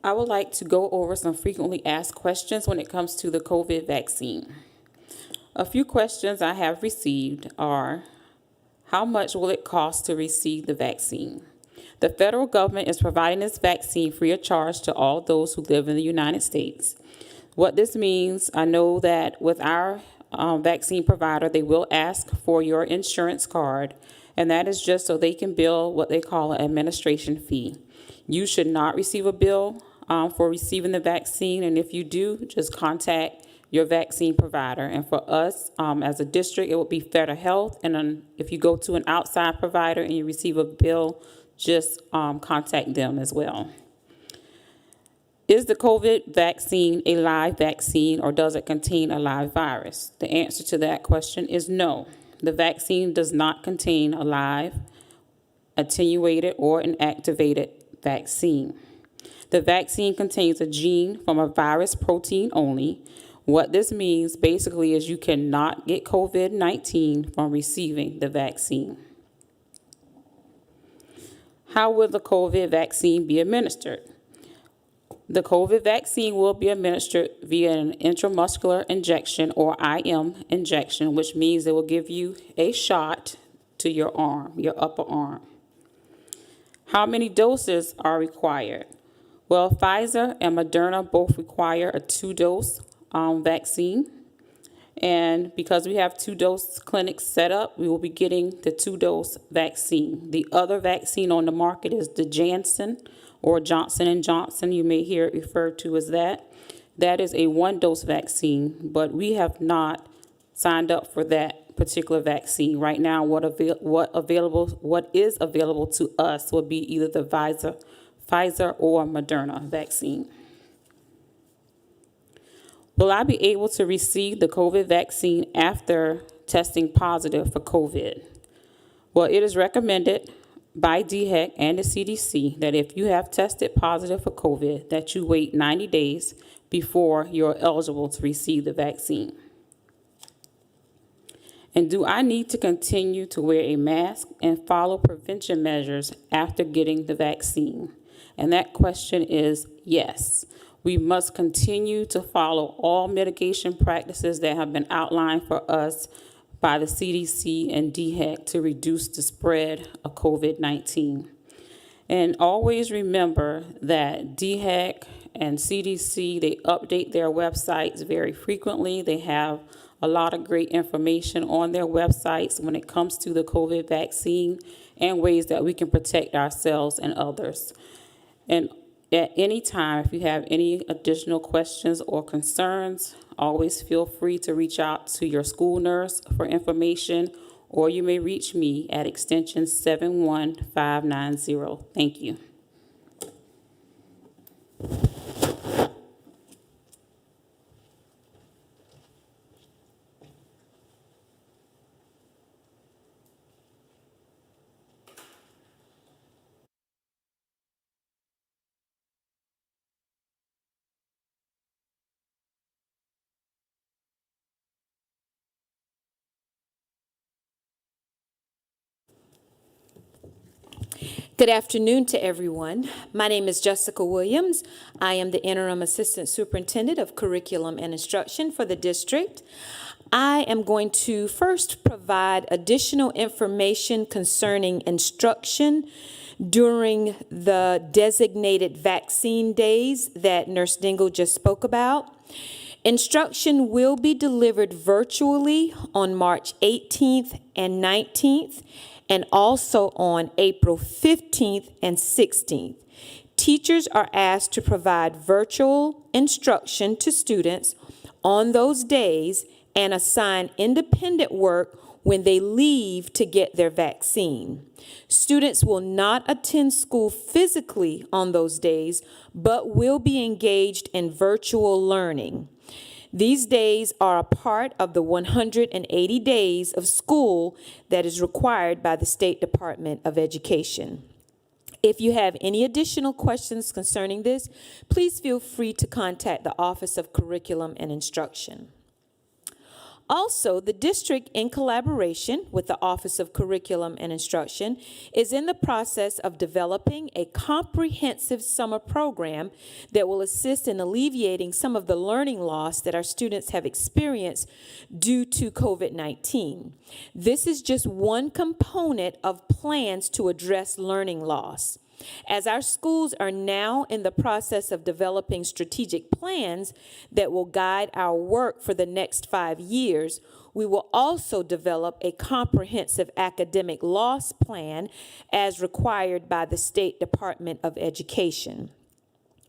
I would like to go over some frequently asked questions when it comes to the COVID vaccine. A few questions I have received are, how much will it cost to receive the vaccine? The federal government is providing this vaccine free of charge to all those who live in the United States. What this means, I know that with our vaccine provider, they will ask for your insurance card, and that is just so they can bill what they call an administration fee. You should not receive a bill for receiving the vaccine, and if you do, just contact your vaccine provider. And for us, as a district, it would be Federal Health, and then if you go to an outside provider and you receive a bill, just contact them as well. Is the COVID vaccine a live vaccine, or does it contain a live virus? The answer to that question is no. The vaccine does not contain a live, attenuated, or inactivated vaccine. The vaccine contains a gene from a virus protein only. What this means basically is you cannot get COVID-19 from receiving the vaccine. How will the COVID vaccine be administered? The COVID vaccine will be administered via an intramuscular injection, or IM injection, which means it will give you a shot to your arm, your upper arm. How many doses are required? Well, Pfizer and Moderna both require a 2-dose vaccine. And because we have 2-dose clinics set up, we will be getting the 2-dose vaccine. The other vaccine on the market is the Janssen, or Johnson & Johnson. You may hear it referred to as that. That is a 1-dose vaccine, but we have not signed up for that particular vaccine. Right now, what is available to us will be either the Pfizer or Moderna vaccine. Will I be able to receive the COVID vaccine after testing positive for COVID? Well, it is recommended by DHEC and the CDC that if you have tested positive for COVID, that you wait 90 days before you're eligible to receive the vaccine. And do I need to continue to wear a mask and follow prevention measures after getting the vaccine? And that question is yes. We must continue to follow all mitigation practices that have been outlined for us by the CDC and DHEC to reduce the spread of COVID-19. And always remember that DHEC and CDC, they update their websites very frequently. They have a lot of great information on their websites when it comes to the COVID vaccine and ways that we can protect ourselves and others. And at any time, if you have any additional questions or concerns, always feel free to reach out to your school nurse for information, or you may reach me at extension 71590. Thank you. Good afternoon to everyone. My name is Jessica Williams. I am the Interim Assistant Superintendent of Curriculum and Instruction for the district. I am going to first provide additional information concerning instruction during the designated vaccine days that Nurse Dingle just spoke about. Instruction will be delivered virtually on March 18th and 19th, and also on April 15th and 16th. Teachers are asked to provide virtual instruction to students on those days and assign independent work when they leave to get their vaccine. Students will not attend school physically on those days, but will be engaged in virtual learning. These days are a part of the 180 days of school that is required by the State Department of Education. If you have any additional questions concerning this, please feel free to contact the Office of Curriculum and Instruction. Also, the district, in collaboration with the Office of Curriculum and Instruction, is in the process of developing a comprehensive summer program that will assist in alleviating some of the learning loss that our students have experienced due to COVID-19. This is just one component of plans to address learning loss. As our schools are now in the process of developing strategic plans that will guide our work for the next 5 years, we will also develop a comprehensive academic loss plan as required by the State Department of Education.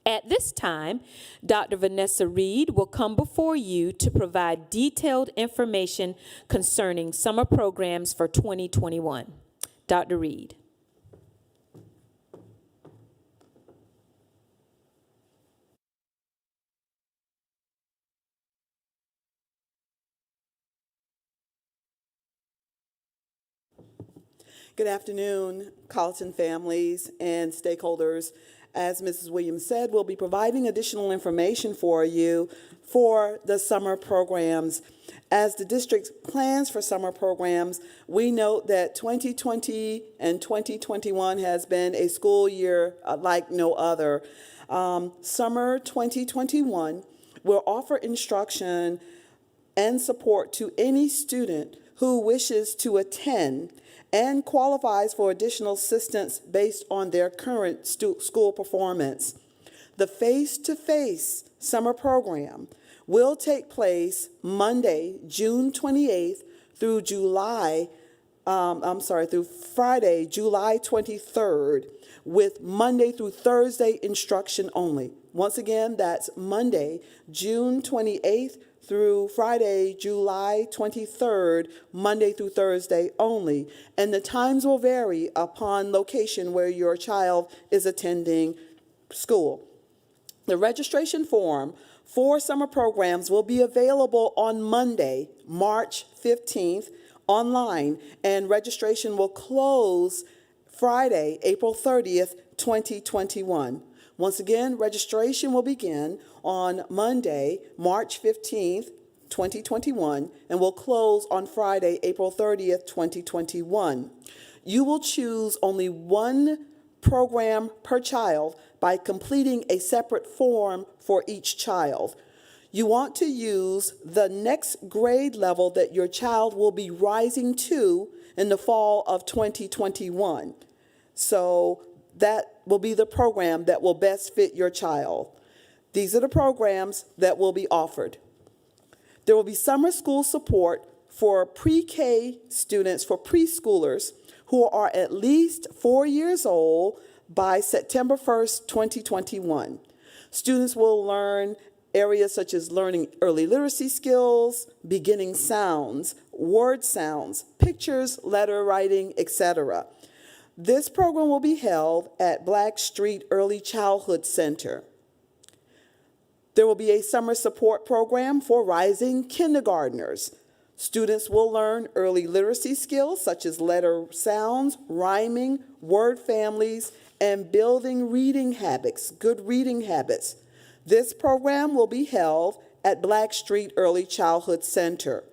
At this time, Dr. Vanessa Reed will come before you to provide detailed information concerning summer programs for 2021. Dr. Reed. Good afternoon, Colleton families and stakeholders. As Mrs. Williams said, we'll be providing additional information for you for the summer programs. As the district plans for summer programs, we note that 2020 and 2021 has been a school year like no other. Summer 2021 will offer instruction and support to any student who wishes to attend and qualifies for additional assistance based on their current school performance. The face-to-face summer program will take place Monday, June 28th through through Friday, July 23rd, with Monday through Thursday instruction only. Once again, that's Monday, June 28th through Friday, July 23rd, Monday through Thursday only. And the times will vary upon location where your child is attending school. The registration form for summer programs will be available on Monday, March 15th, online, and registration will close Friday, April 30th, 2021. Once again, registration will begin on Monday, March 15th, 2021, and will close on Friday, April 30th, 2021. You will choose only one program per child by completing a separate form for each child. You want to use the next grade level that your child will be rising to in the fall of 2021. So that will be the program that will best fit your child. These are the programs that will be offered. There will be summer school support for pre-K students, for preschoolers who are at least 4 years old by September 1st, 2021. Students will learn areas such as learning early literacy skills, beginning sounds, word sounds, pictures, letter writing, etc. This program will be held at Blackstreet Early Childhood Center. There will be a summer support program for rising kindergartners. Students will learn early literacy skills such as letter sounds, rhyming, word families, and building reading habits, good reading habits. This program will be held at Blackstreet Early Childhood Center.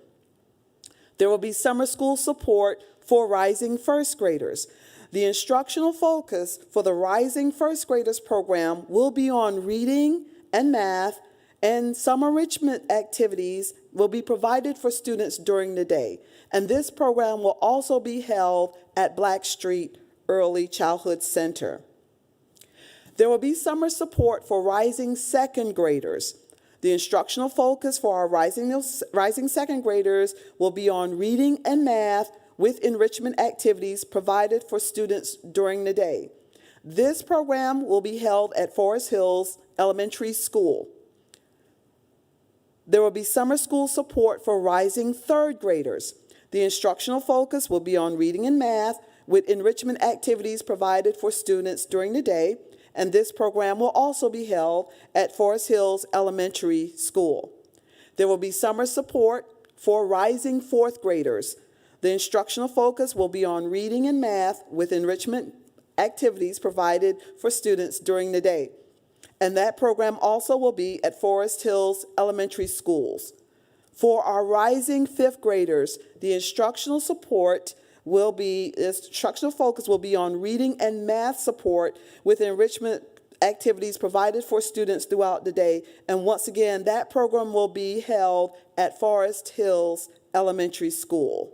There will be summer school support for rising first graders. The instructional focus for the Rising First Graders program will be on reading and math, and summer enrichment activities will be provided for students during the day. And this program will also be held at Blackstreet Early Childhood Center. There will be summer support for rising second graders. The instructional focus for our rising second graders will be on reading and math with enrichment activities provided for students during the day. This program will be held at Forest Hills Elementary School. There will be summer school support for rising third graders. The instructional focus will be on reading and math with enrichment activities provided for students during the day, and this program will also be held at Forest Hills Elementary School. There will be summer support for rising fourth graders. The instructional focus will be on reading and math with enrichment activities provided for students during the day. And that program also will be at Forest Hills Elementary Schools. For our rising fifth graders, the instructional focus will be on reading and math support with enrichment activities provided for students throughout the day. And once again, that program will be held at Forest Hills Elementary School.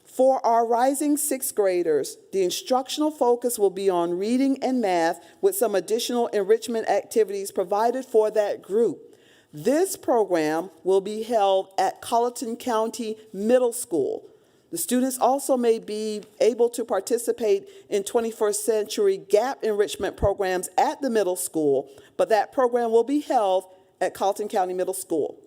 For our rising sixth graders, the instructional focus will be on reading and math with some additional enrichment activities provided for that group. This program will be held at Colleton County Middle School. The students also may be able to participate in 21st Century Gap enrichment programs at the middle school, but that program will be held at Colleton County Middle School.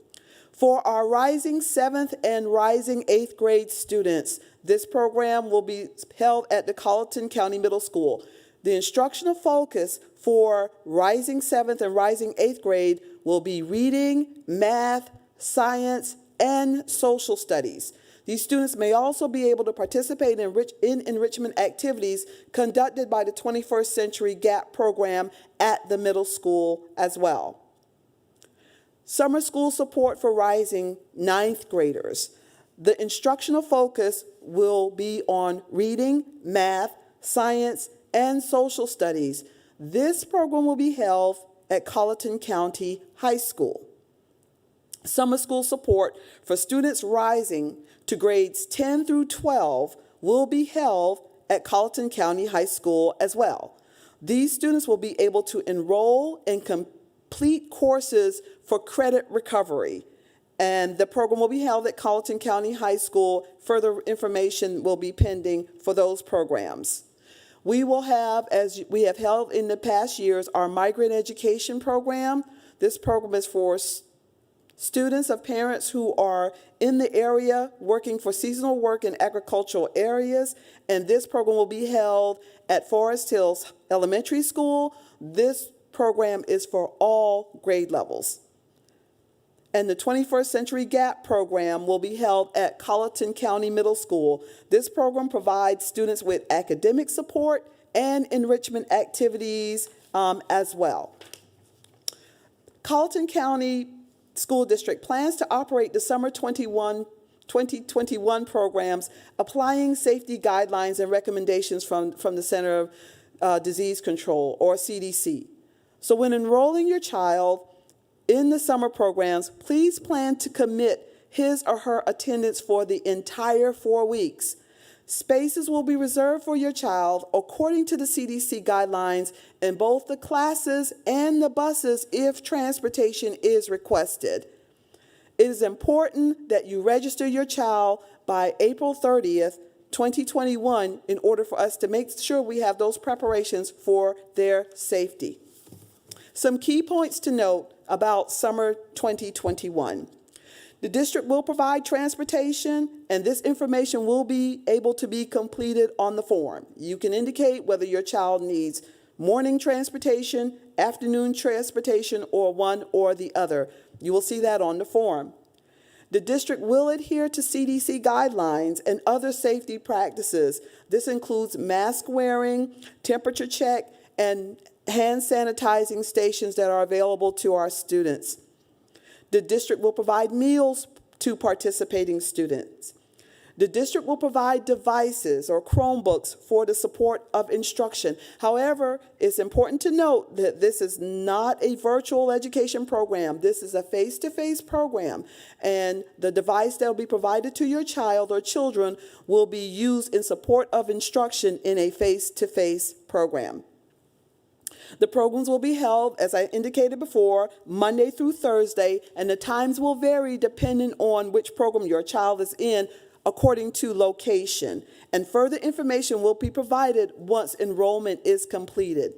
For our rising 7th and rising 8th grade students, this program will be held at the Colleton County Middle School. The instructional focus for rising 7th and rising 8th grade will be reading, math, science, and social studies. These students may also be able to participate in enrichment activities conducted by the 21st Century Gap program at the middle school as well. Summer school support for rising 9th graders. The instructional focus will be on reading, math, science, and social studies. This program will be held at Colleton County High School. Summer school support for students rising to grades 10 through 12 will be held at Colleton County High School as well. These students will be able to enroll and complete courses for credit recovery, and the program will be held at Colleton County High School. Further information will be pending for those programs. We will have, as we have held in the past years, our migrant education program. This program is for students of parents who are in the area working for seasonal work in agricultural areas, and this program will be held at Forest Hills Elementary School. This program is for all grade levels. And the 21st Century Gap program will be held at Colleton County Middle School. This program provides students with academic support and enrichment activities as well. Colleton County School District plans to operate the Summer 2021 programs, applying safety guidelines and recommendations from the Center of Disease Control, or CDC. So when enrolling your child in the summer programs, please plan to commit his or her attendance for the entire 4 weeks. Spaces will be reserved for your child according to the CDC guidelines in both the classes and the buses if transportation is requested. It is important that you register your child by April 30th, 2021 in order for us to make sure we have those preparations for their safety. Some key points to note about summer 2021. The district will provide transportation, and this information will be able to be completed on the form. You can indicate whether your child needs morning transportation, afternoon transportation, or one or the other. You will see that on the form. The district will adhere to CDC guidelines and other safety practices. This includes mask wearing, temperature check, and hand sanitizing stations that are available to our students. The district will provide meals to participating students. The district will provide devices or Chromebooks for the support of instruction. However, it's important to note that this is not a virtual education program. This is a face-to-face program, and the device that will be provided to your child or children will be used in support of instruction in a face-to-face program. The programs will be held, as I indicated before, Monday through Thursday, and the times will vary depending on which program your child is in according to location. And further information will be provided once enrollment is completed.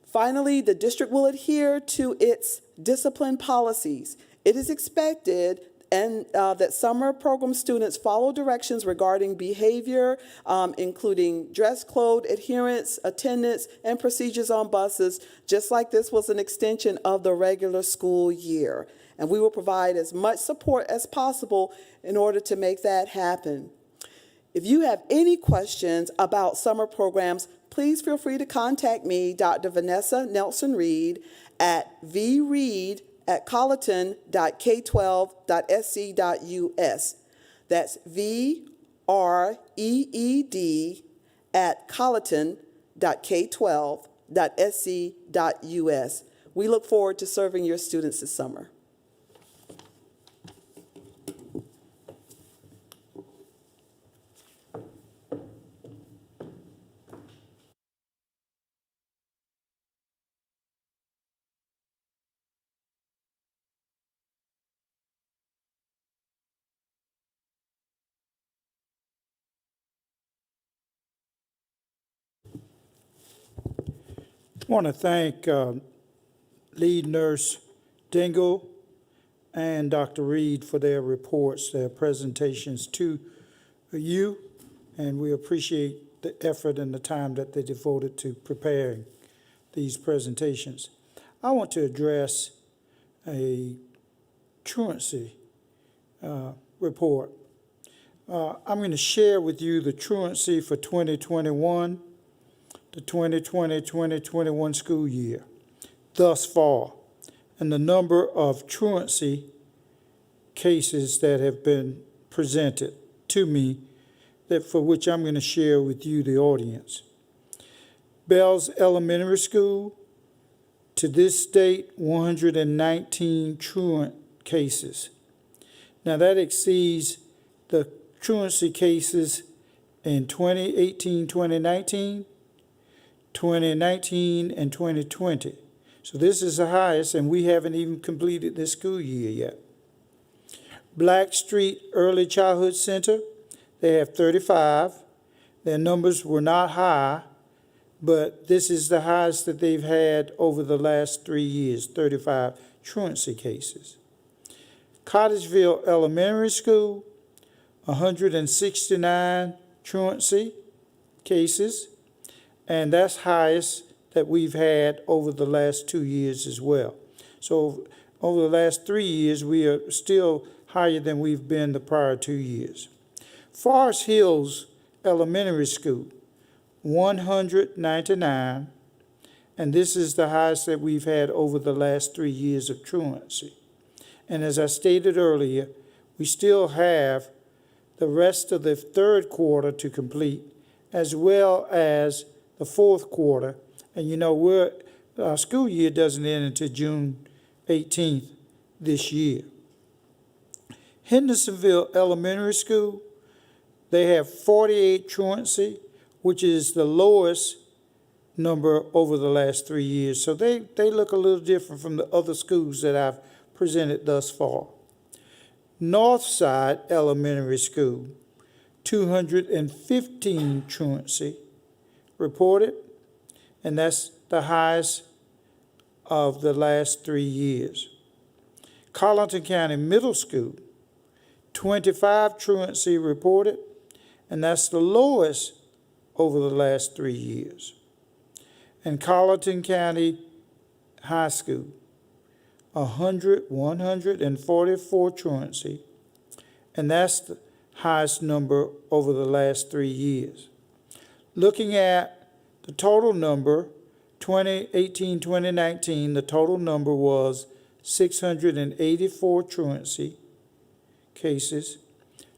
Finally, the district will adhere to its discipline policies. It is expected that summer program students follow directions regarding behavior, including dress code adherence, attendance, and procedures on buses, just like this was an extension of the regular school year. And we will provide as much support as possible in order to make that happen. If you have any questions about summer programs, please feel free to contact me, Dr. Vanessa Nelson Reed, at vreed@colleton.k12.sc.us. That's VREED@colleton.k12.sc.us. We look forward to serving your students this summer. I want to thank Lead Nurse Dingle and Dr. Reed for their reports, their presentations to you, and we appreciate the effort and the time that they devoted to preparing these presentations. I want to address a truancy report. I'm going to share with you the truancy for 2021. The 2020-2021 school year thus far, and the number of truancy cases that have been presented to me that for which I'm going to share with you, the audience. Bells Elementary School, to this date, 119 truant cases. Now that exceeds the truancy cases in 2018-2019, 2019 and 2020. So this is the highest, and we haven't even completed this school year yet. Blackstreet Early Childhood Center, they have 35. Their numbers were not high, but this is the highest that they've had over the last 3 years, 35 truancy cases. Cottageville Elementary School, 169 truancy cases. And that's highest that we've had over the last 2 years as well. So over the last 3 years, we are still higher than we've been the prior 2 years. Forest Hills Elementary School, 199, and this is the highest that we've had over the last 3 years of truancy. And as I stated earlier, we still have the rest of the third quarter to complete, as well as the fourth quarter. And you know, our school year doesn't end until June 18th this year. Hendersonville Elementary School, they have 48 truancy, which is the lowest number over the last 3 years. So they look a little different from the other schools that I've presented thus far. Northside Elementary School, 215 truancy reported, and that's the highest of the last 3 years. Colleton County Middle School, 25 truancy reported, and that's the lowest over the last 3 years. And Colleton County High School, 144 truancy, and that's the highest number over the last 3 years. Looking at the total number, 2018-2019, the total number was 684 truancy cases.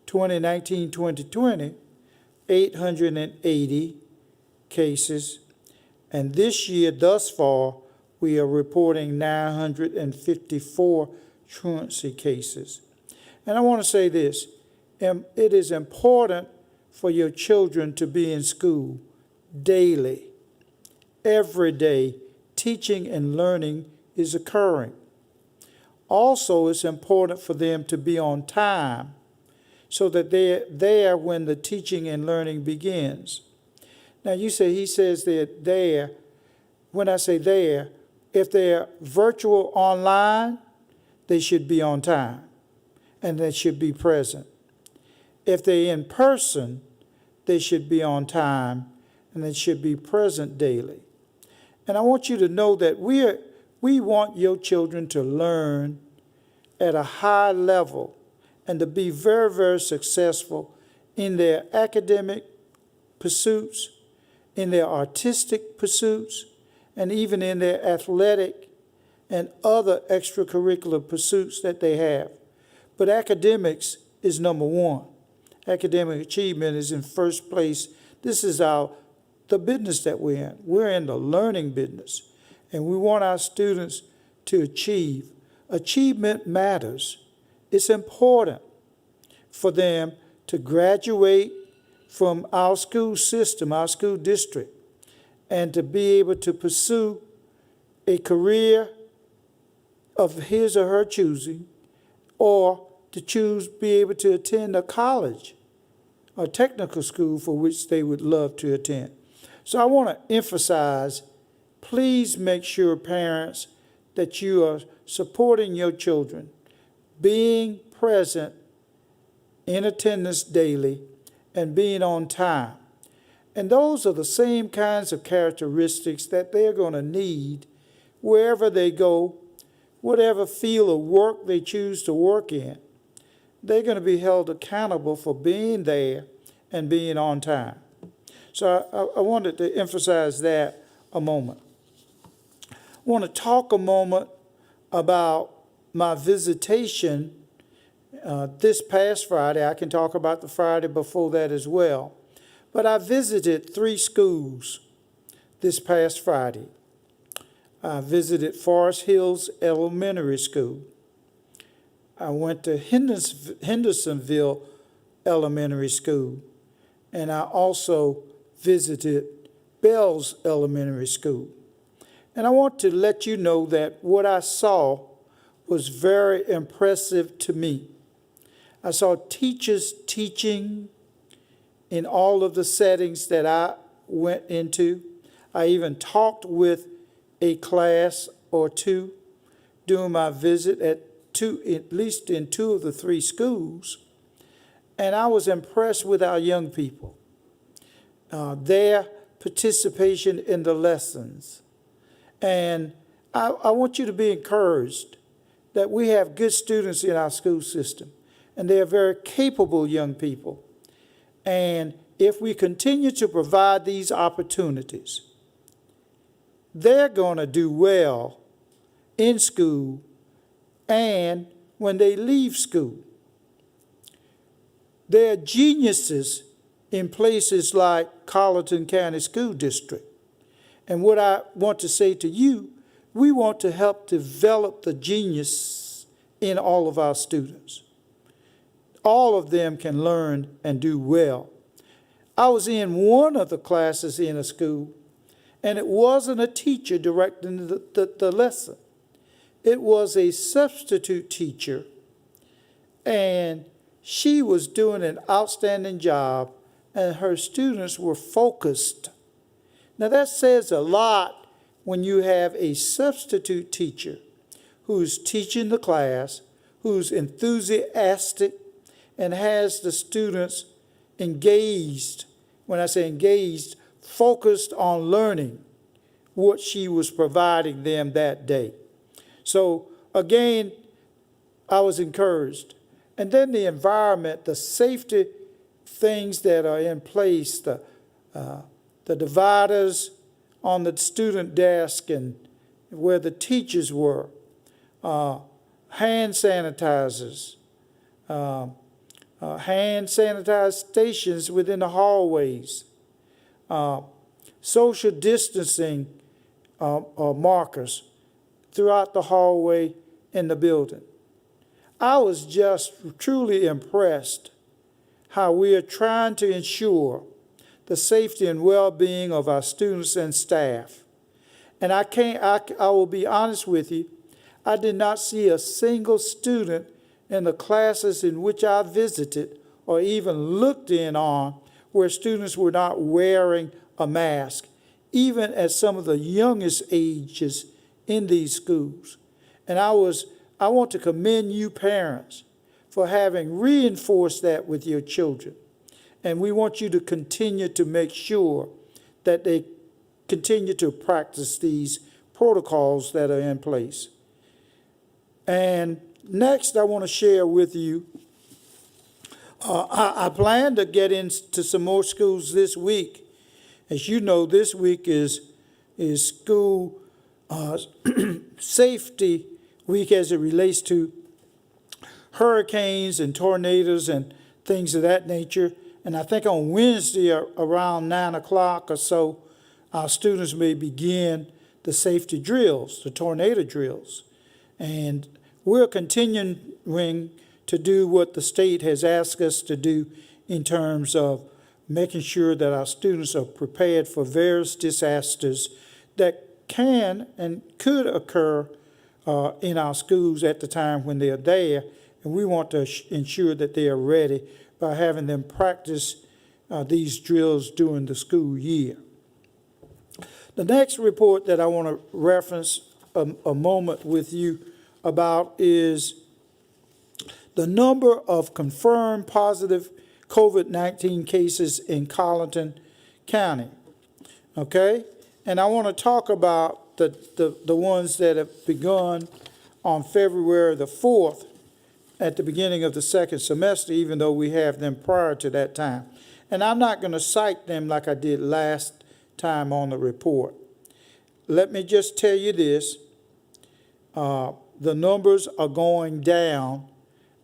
2019-2020, 880 cases. And this year, thus far, we are reporting 954 truancy cases. And I want to say this, it is important for your children to be in school daily, every day teaching and learning is occurring. Also, it's important for them to be on time so that they're there when the teaching and learning begins. Now, he says they're there. When I say there, if they're virtual online, they should be on time and they should be present. If they're in person, they should be on time and they should be present daily. And I want you to know that we want your children to learn at a high level and to be very, very successful in their academic pursuits, in their artistic pursuits, and even in their athletic and other extracurricular pursuits that they have. But academics is number one. Academic achievement is in first place. This is the business that we're in. We're in the learning business, and we want our students to achieve. Achievement matters. It's important for them to graduate from our school system, our school district, and to be able to pursue a career of his or her choosing, or to be able to attend a college or technical school for which they would love to attend. So I want to emphasize, please make sure, parents, that you are supporting your children, being present in attendance daily, and being on time. And those are the same kinds of characteristics that they're going to need wherever they go, whatever field of work they choose to work in. They're going to be held accountable for being there and being on time. So I wanted to emphasize that a moment. I want to talk a moment about my visitation this past Friday. I can talk about the Friday before that as well. But I visited 3 schools this past Friday. I visited Forest Hills Elementary School. I went to Hendersonville Elementary School. And I also visited Bells Elementary School. And I want to let you know that what I saw was very impressive to me. I saw teachers teaching in all of the settings that I went into. I even talked with a class or two during my visit at least in 2 of the 3 schools. And I was impressed with our young people, their participation in the lessons. And I want you to be encouraged that we have good students in our school system, and they are very capable young people. And if we continue to provide these opportunities, they're going to do well in school and when they leave school. They're geniuses in places like Colleton County School District. And what I want to say to you, we want to help develop the genius in all of our students. All of them can learn and do well. I was in one of the classes in a school, and it wasn't a teacher directing the lesson. It was a substitute teacher, and she was doing an outstanding job, and her students were focused. Now that says a lot when you have a substitute teacher who's teaching the class, who's enthusiastic, and has the students engaged. When I say engaged, focused on learning what she was providing them that day. So again, I was encouraged. And then the environment, the safety things that are in place, the dividers on the student desk and where the teachers were, hand sanitizers, hand sanitized stations within the hallways, social distancing markers throughout the hallway in the building. I was just truly impressed how we are trying to ensure the safety and well-being of our students and staff. And I will be honest with you, I did not see a single student in the classes in which I visited or even looked in on where students were not wearing a mask, even at some of the youngest ages in these schools. And I want to commend you parents for having reinforced that with your children. And we want you to continue to make sure that they continue to practice these protocols that are in place. And next, I want to share with you, I plan to get into some more schools this week. As you know, this week is school safety week as it relates to hurricanes and tornadoes and things of that nature. And I think on Wednesday around 9 o'clock or so, our students may begin the safety drills, the tornado drills. And we're continuing to do what the state has asked us to do in terms of making sure that our students are prepared for various disasters that can and could occur in our schools at the time when they're there. And we want to ensure that they are ready by having them practice these drills during the school year. The next report that I want to reference a moment with you about is the number of confirmed positive COVID-19 cases in Colleton County. Okay? And I want to talk about the ones that have begun on February the 4th at the beginning of the second semester, even though we have them prior to that time. And I'm not going to cite them like I did last time on the report. Let me just tell you this. The numbers are going down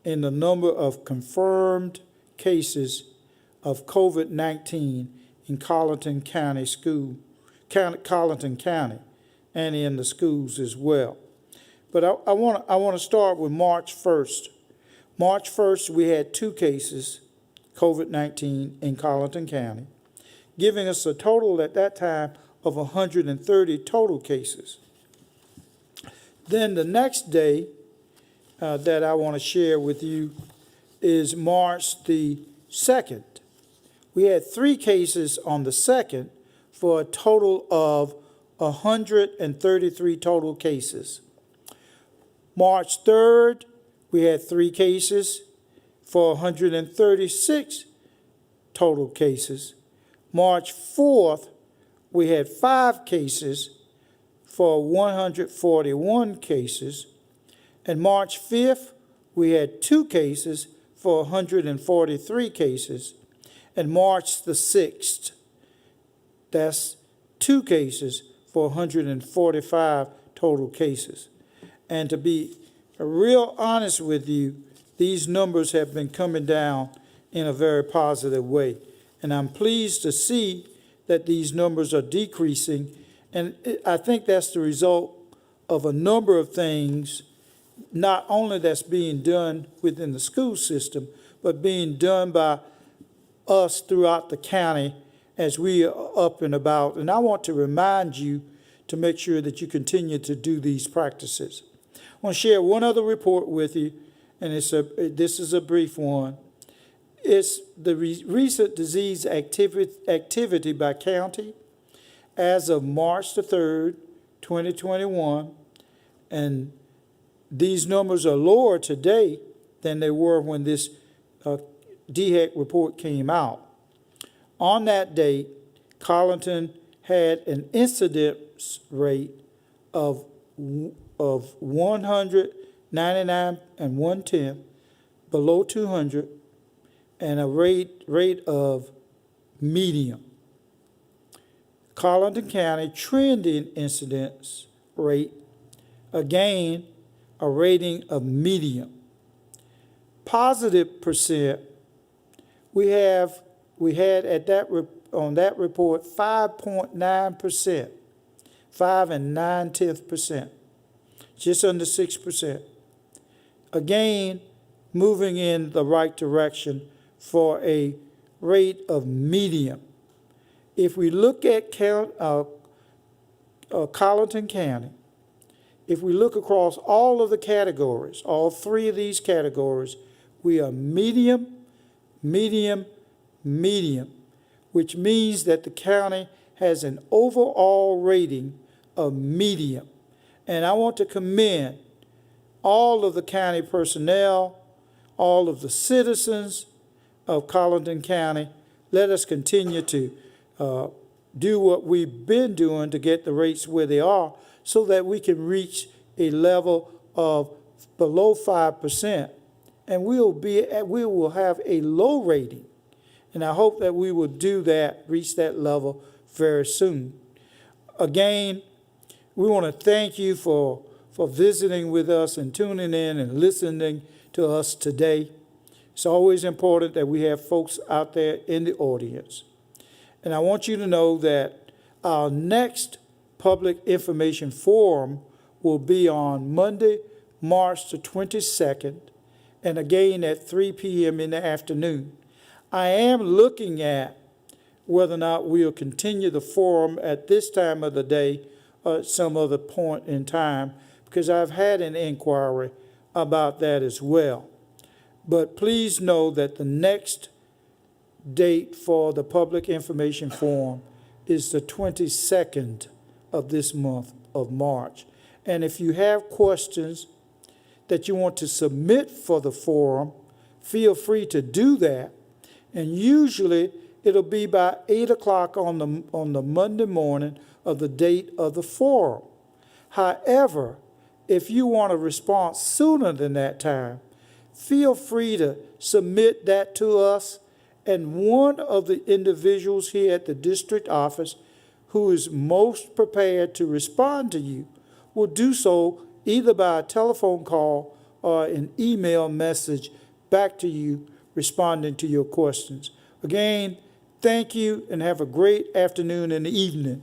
in the number of confirmed cases of COVID-19 in Colleton County, and in the schools as well. But I want to start with March 1st. March 1st, we had 2 cases, COVID-19 in Colleton County, giving us a total at that time of 130 total cases. Then the next day that I want to share with you is March the 2nd. We had 3 cases on the 2nd for a total of 133 total cases. March 3rd, we had 3 cases for 136 total cases. March 4th, we had 5 cases for 141 cases. And March 5th, we had 2 cases for 143 cases. And March the 6th, that's 2 cases for 145 total cases. And to be real honest with you, these numbers have been coming down in a very positive way. And I'm pleased to see that these numbers are decreasing. And I think that's the result of a number of things, not only that's being done within the school system, but being done by us throughout the county as we are up and about. And I want to remind you to make sure that you continue to do these practices. I want to share one other report with you, and this is a brief one. It's the recent disease activity by county as of March the 3rd, 2021, and these numbers are lower today than they were when this DHEC report came out. On that date, Colleton had an incidence rate of 199 and 1/10, below 200, and a rate of medium. Colleton County trending incidence rate, again, a rating of medium. Positive percent, we had at that on that report 5.9%, 5 9/10%, just under 6%. Again, moving in the right direction for a rate of medium. If we look at Colleton County, if we look across all of the categories, all three of these categories, we are medium, medium, medium, which means that the county has an overall rating of medium. And I want to commend all of the county personnel, all of the citizens of Colleton County. Let us continue to do what we've been doing to get the rates where they are so that we can reach a level of below 5%. And we will have a low rating. And I hope that we will do that, reach that level very soon. Again, we want to thank you for visiting with us and tuning in and listening to us today. It's always important that we have folks out there in the audience. And I want you to know that our next public information forum will be on Monday, March the 22nd, and again at 3 p.m. in the afternoon. I am looking at whether or not we'll continue the forum at this time of the day or at some other point in time, because I've had an inquiry about that as well. But please know that the next date for the public information forum is the 22nd of this month of March. And if you have questions that you want to submit for the forum, feel free to do that. And usually it'll be by 8 o'clock on the Monday morning of the date of the forum. However, if you want a response sooner than that time, feel free to submit that to us, and one of the individuals here at the district office who is most prepared to respond to you will do so either by a telephone call or an email message back to you responding to your questions. Again, thank you and have a great afternoon and evening.